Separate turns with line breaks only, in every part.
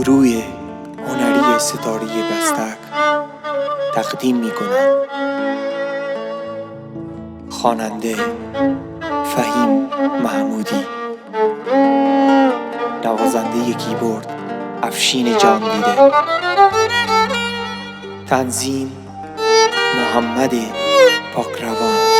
گروه هنری ستاره بستک تقدیم می‌کند خواننده فهیم محمودی، نوازنده کیبورد افشین جان‌دیده، تنظیم محمد پاکروان.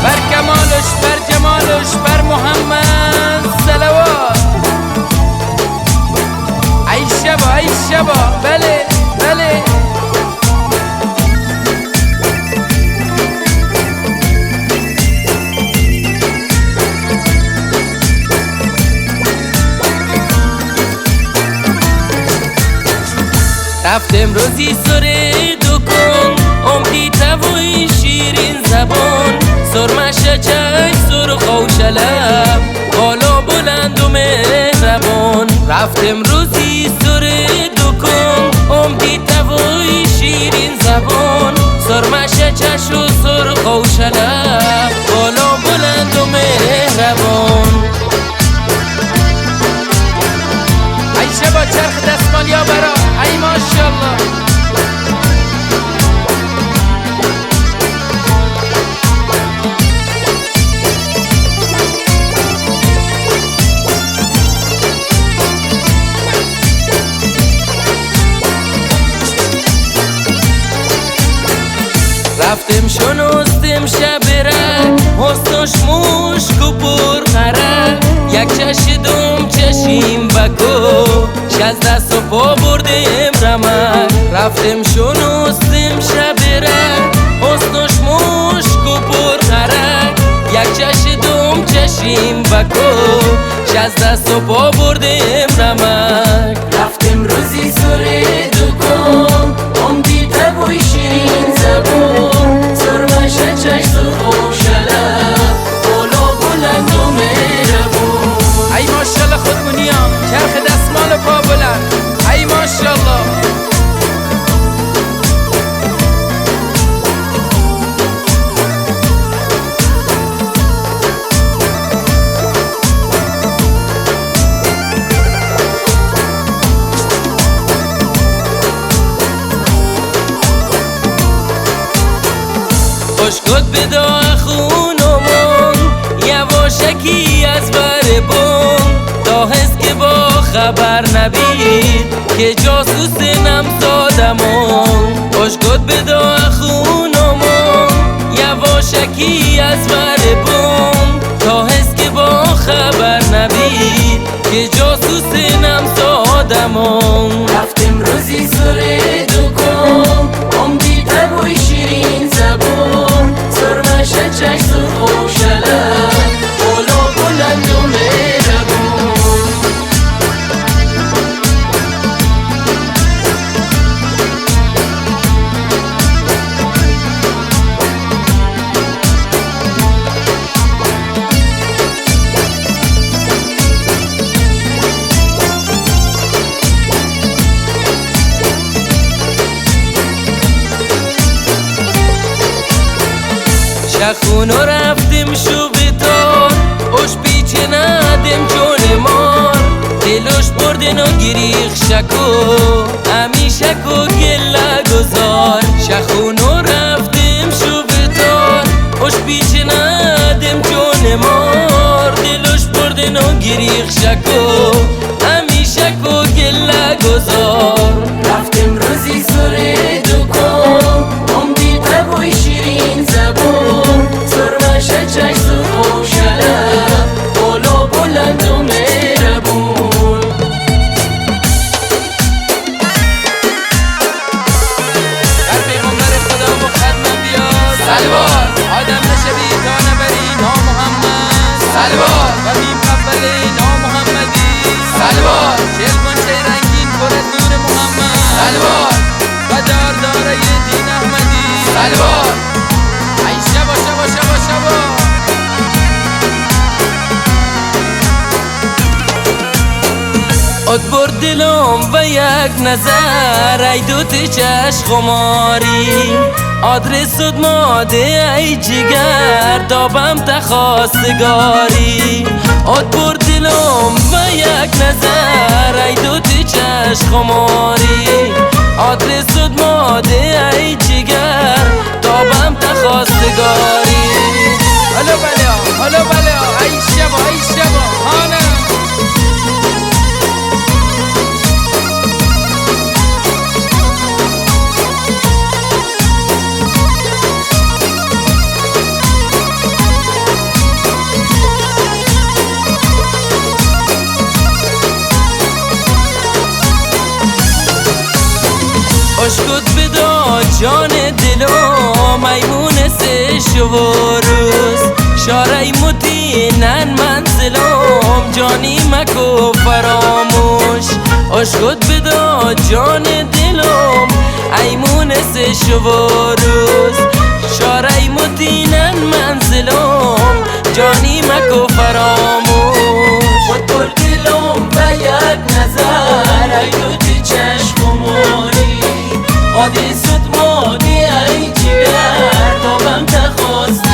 بر کمالش، بر جمالش، بر محمد صلوات. ای شبا ای شبا، بله بله. رفتم روزی سر دکان، عمری توی شیرین زبان، سرمش چشم سرخ و شلم، بالا بلند و مهربان. رفتم روزی سر دکان، عمری توی شیرین زبان، سرمش چشم سرخ و شلم، بالا بلند و مهربان. ای شبا چرخ دستمال یا برا، ای ماشاءالله. رفتم شنستم شب رنگ، حسنش مشک و پرخرک، یک چشیدم چشیم بکو، از دست و پا بردم رمک. رفتم شنستم شب رنگ، حسنش مشک و پرخرک، یک چشیدم چشیم بکو، از دست و پا بردم رمک.
رفتم روزی سر دکان، عمری توی شیرین زبان، سرمش چشم سرخ و شلم، بالا بلند و مهربون.
ای ماشاءالله خودمونیام، چرخ دستمال پا بلند، ای ماشاءالله. خوشگل بدا خونمون، یواشکی از بر بون، تا هست که با خبر نبید که جاسوس نمزادمون. خوشگل بدا خونمون، یواشکی از بر بون، تا هست که با خبر نبید که جاسوس نمزادمون.
رفتم روزی سر دکان، عمری توی شیرین زبان، سرمش چشم سرخ و شلم، بالا بلند و مهربون.
شخونو رفتم شو بتار، اوش پیچه ندم جون مار، دلوش بردن و گریخ شکو، امی شکو گله گذار. شخونو رفتم شو بتار، اوش پیچه ندم جون مار، دلوش بردن و گریخ شکو، امی شکو گله گذار.
رفتم روزی سر دکان، عمری توی شیرین زبان، سرمش چشم سرخ و شلم، بالا بلند و مهربون.
در پیغمبر خدا و خدمت بیاد صلوات، آدم نشوی تا نبری نام محمد صلوات، و میم قبل نام محمدی صلوات، چهل گنچه رنگین پر از نور محمد صلوات، و دار ات برد دلم و یک نظر ای دوتی چشم خماری آدرست ماده ای جگر دابم تخواستگاری ات برد دلم و یک نظر ای دوتی چشم خماری آدرست ماده ای جگر دابم تخواستگاری هلو بله ای شبا هانم اشکت بدا جان دلو میمون سه شوروز شارعی مدینن منزلم جانی مکو فراموش اشکت بدا جان دلم ایمون سه شوروز شارعی مدینن منزلم جانی مکو فراموش
خود پر دلم و یک نظر ای دوتی چشم خماری آدی سود مادی ای جگر دابم تخواستگاری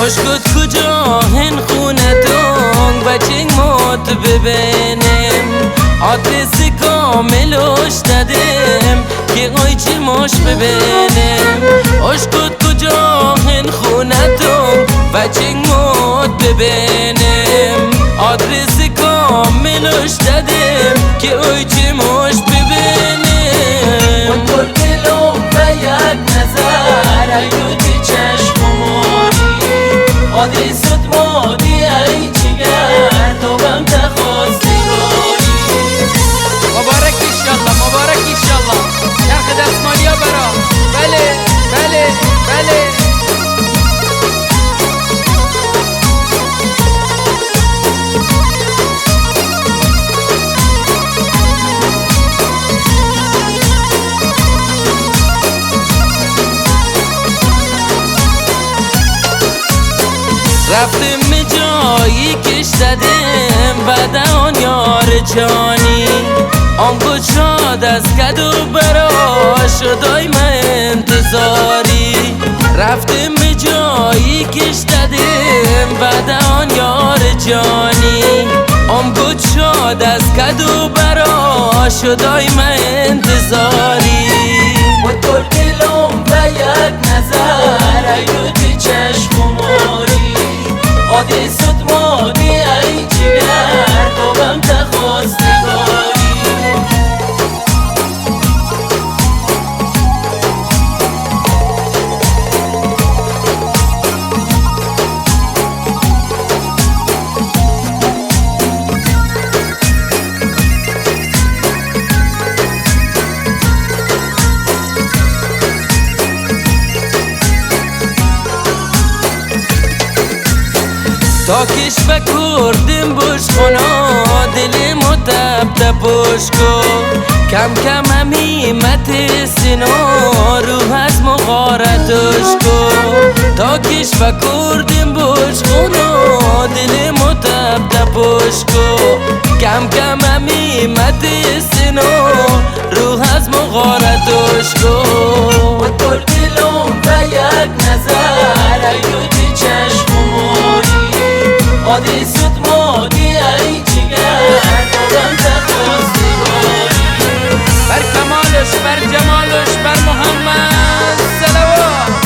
اشکت کجا هن خونتون بچه موت ببینم آدرس کاملش دادم که اوی چی ماش ببینم اشکت کجا هن خونتون بچه موت ببینم آدرس کاملش دادم که اوی چی ماش ببینم
خود پر دلم و یک نظر ای دوتی چشم خماری آدی سود مادی ای جگر دابم تخواستگاری
مبارک ایشالله نرخ دستمالیا برا بله رفتم جایی کش دادم بعد آن یار جانی آن شاد از کدو برا شدای من انتظاری رفتم جایی کش دادم بعد آن یار جانی آن شاد از کدو برا شدای من انتظاری
خود پر دلم و یک نظر ای دوتی چشم خماری آدی سود مادی ای جگر دابم تخواستگاری
تا کش و کردیم بوش خنا دل متب تپوش کو کم کم همیمت سینا روح از مغارتش کو تا کش و کردیم بوش خنا دل متب تپوش کو کم کم همیمت سینا روح از مغارتش کو
خود پر دلم و یک نظر ای دوتی چشم خماری آدی سود مادی ای جگر دابم تخواستگاری
بر کمالش بر جمالش بر محمد صلوات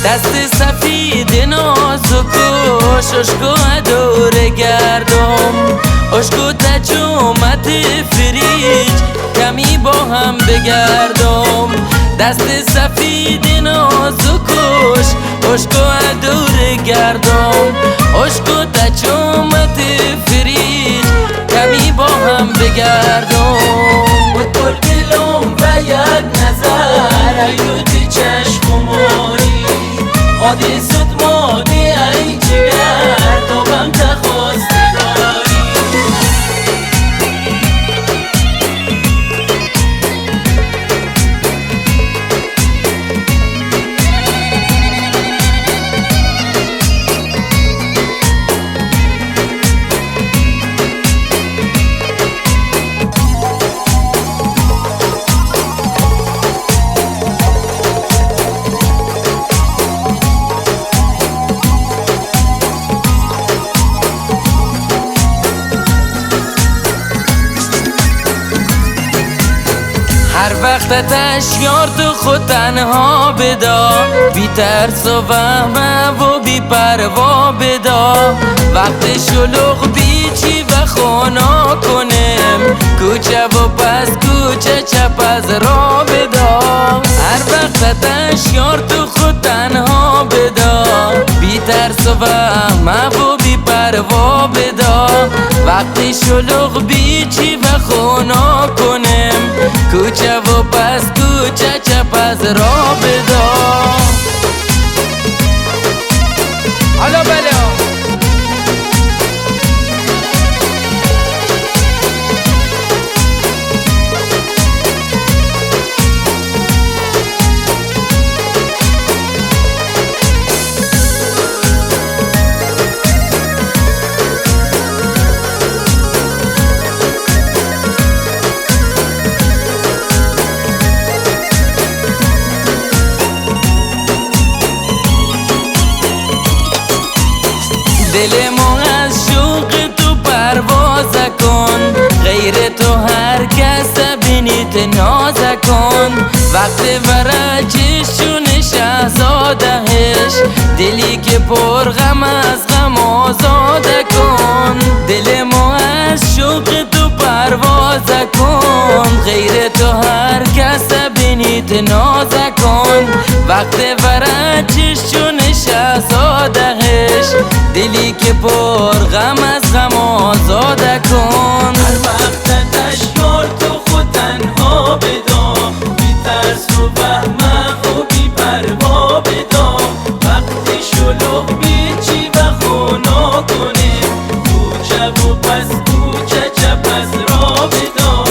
دست سفید نازکش اشکو دور گردم اشکو تجومت فریج کمی با هم بگردم دست سفید نازکش اشکو دور گردم اشکو تجومت فریج کمی با هم بگردم بطل دلم و یک نظر ایوتی چشمانی عادی زد مادی ای جگر دوبم تخواستی داری هر وقتتش یار تو خود تنها بدا بی ترس و وهم و بی پروا بدا وقت شلوغ بیچی و خونا کنم کوچه و پس کوچه چپ از را بدا هر وقتتش یار تو خود تنها بدا بی ترس و وهم و بی پروا بدا وقت شلوغ بیچی و خونا کنم کوچه و پس کوچه چپ از را بدا
حالا بله
دل ما از شوق تو پرواز کن غیر تو هر کس بینیت ناز کن وقت ورجشون شهزادهش دلی که پر غم از غم آزاده کن دل ما از شوق تو پرواز کن غیر تو هر کس بینیت ناز کن وقت ورجشون شهزادهش دلی که پر غم از غم آزاده کن
هر وقتتش یار تو خود تنها بدا بی ترس و وهم و بی پروا بدا وقتی شلوغ بیچی و خونا کنه کوچه و پس کوچه چپ از را بدا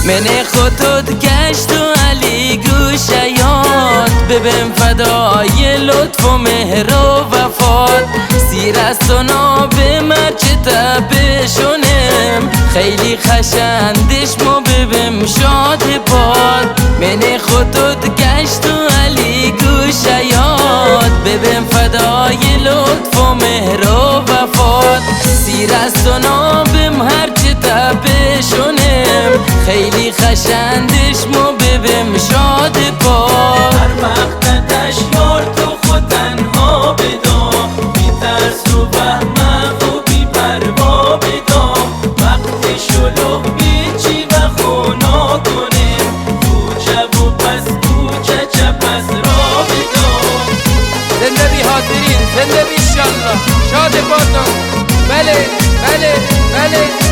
من خطوط گشت و علی گوشیات ببین فدای لطف و مهر و وفات سیر از تو ناب مرچه تبشونم خیلی خشندش مو ببین شاد باد من خطوط گشت و علی گوشیات ببین فدای لطف و مهر و وفات سیر از تو نابم هرچه تبشونم خیلی خشندش مو ببین شاد باد
هر وقتتش یار تو خود تنها بدا بی ترس و وهم و بی پروا بدا وقتی شلوغ بیچی و خونا کنه کوچه و پس کوچه چپ از را بدا
زنده بی حاضرین زنده بی انشالله شاد بادم بله بله بله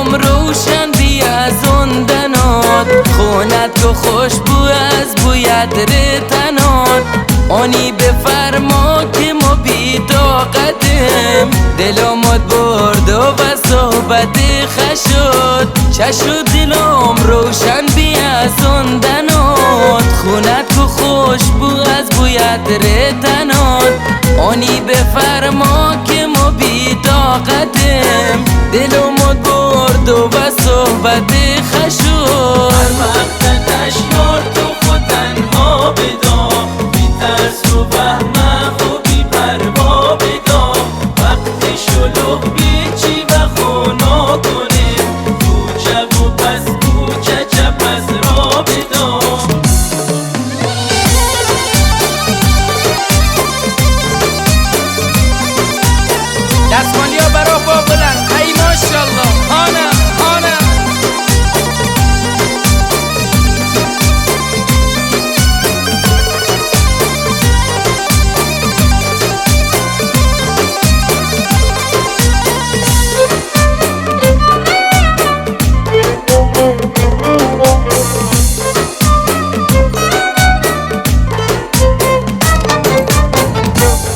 دلم روشن بی از اون دنات خونت که خوشبو از بوید ریتنات آنی بفرما که ما بی طاقتیم دلمت برد و صحبت خشد چشو دلم روشن بی از اون دنات خونت که خوشبو از بوید ریتنات آنی بفرما که ما بی طاقتیم دلمت برد و صحبت خشد
هر وقت اشیار تو خود تنها بدام بی ترس و وهم و بی پروا بدام وقتی شلوغ بیچی و خونا کنیم کوچه و پس کوچه چپ از را بدام
دستمالی ها برا با بلند ای ماشالله هانم هانم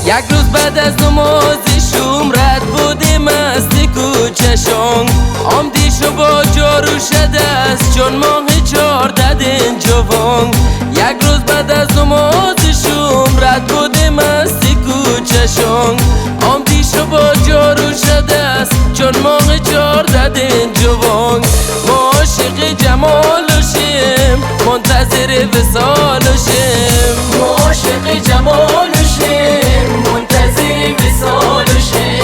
یک روز بعد از نماز شوم رد بودیم از کوچشان آمدیش و با جارو شده است چون ماه 14 دین جوان یک روز بعد از نماز شوم رد بودیم از کوچشان آمدیش و با جارو شده است چون ماه 14 دین جوان ما عاشق جمال و شیم منتظر وصال و شیم
ما عاشق جمال و شیم منتظر وصال و شیم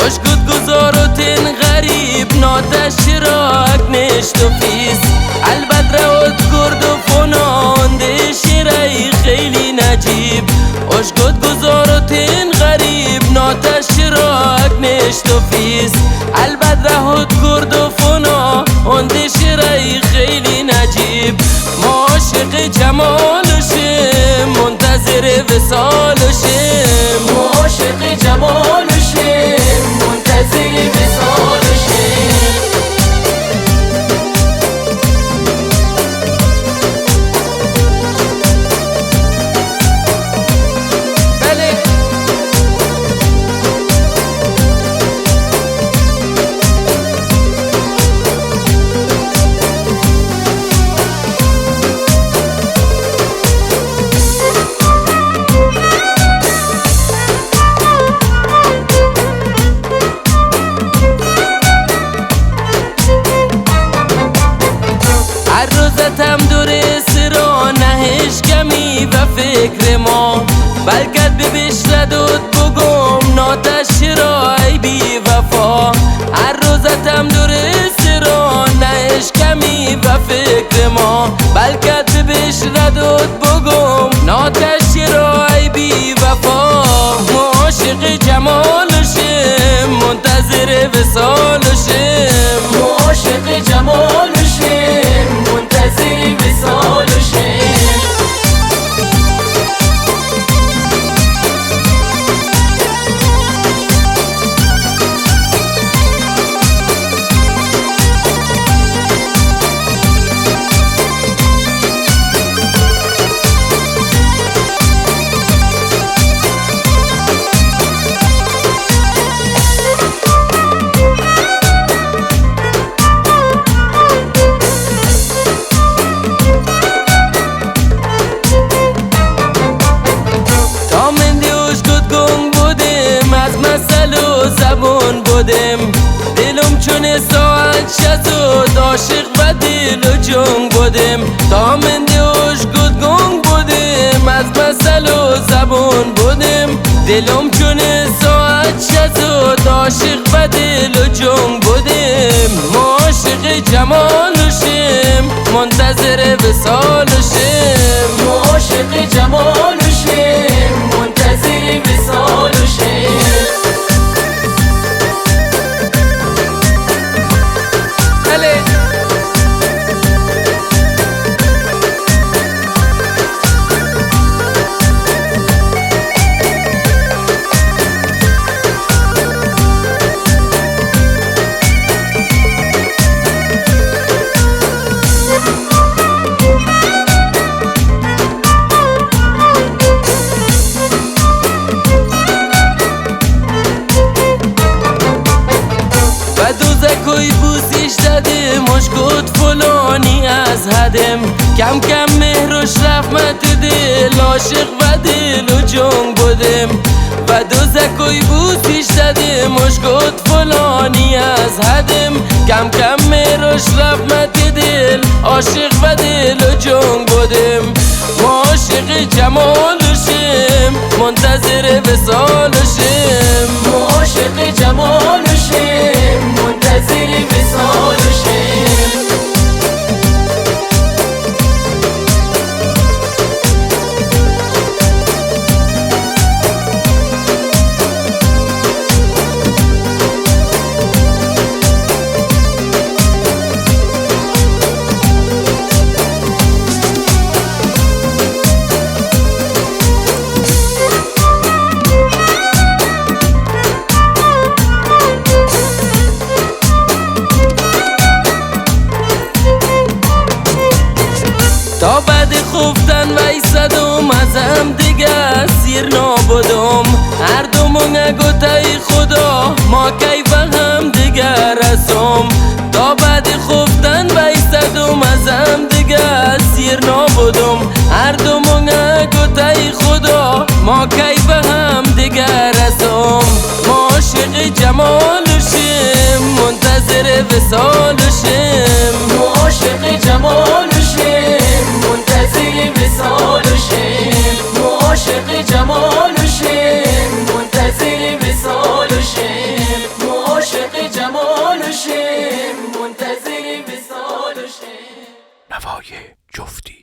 اشکود گذار و تن غریب ناتش شراک نشت و فیس البته رود کرد و فنانده شرعی خیلی نجیب اشکود گذار و تن غریب ناتش شراک نشت و فیس البته رود کرد و فنانده شرعی خیلی نجیب ما عاشق جمال و شیم منتظر وصال و شیم
ما عاشق جمال و شیم منتظر وصال و شیم
بله
هر روزتم درست را نهش کمی و فکر ما بلکه ببشردود بگم ناتش را ای بی وفا هر روزتم درست را نهش کمی و فکر ما بلکه ببشردود بگم ناتش را ای بی وفا ما عاشق جمال و شیم منتظر وصال و شیم
ما عاشق جمال و شیم منتظر وصال و شیم
دلم چون ساعت شد عاشق و دل و جنگ بودم تا من دیوش گود گنگ بودم از مسل و زبون بودم دلم چون ساعت
زود عاشق و دل و جنگ بودیم، ما عاشق جمالشیم منتظر وصالشیم،
ما عاشق جمالشیم منتظر وصالشیم.
کوی بوسیش دادیم مش گفت فلانی از حدم، کم کم مهرش رفت مت دل عاشق و دل و جنگ بودیم، و دوزکوی بوسیش دادیم مش گفت فلانی از حدم، کم کم مهرش رفت مت دل عاشق و دل و جنگ بودیم، ما عاشق جمالشیم منتظر وصالشیم،
ما عاشق جمالشیم منتظر وصالشیم.
تا بعد خفتن ویسدم ازم دیگه سیر نابودم، هر دومون گوتای خدا ما کی و هم دیگه رسم، تا بعد خفتن ویسدم ازم دیگه سیر نابودم، هر دومون گوتای خدا ما کی و هم دیگه رسم، ما عاشق جمالشیم منتظر وصالشیم،
ما عاشق جمالشیم منتظر وصالشیم، ما عاشق جمالشیم منتظر وصالشیم، ما عاشق جمالشیم منتظر وصالشیم.
نوای جفتی.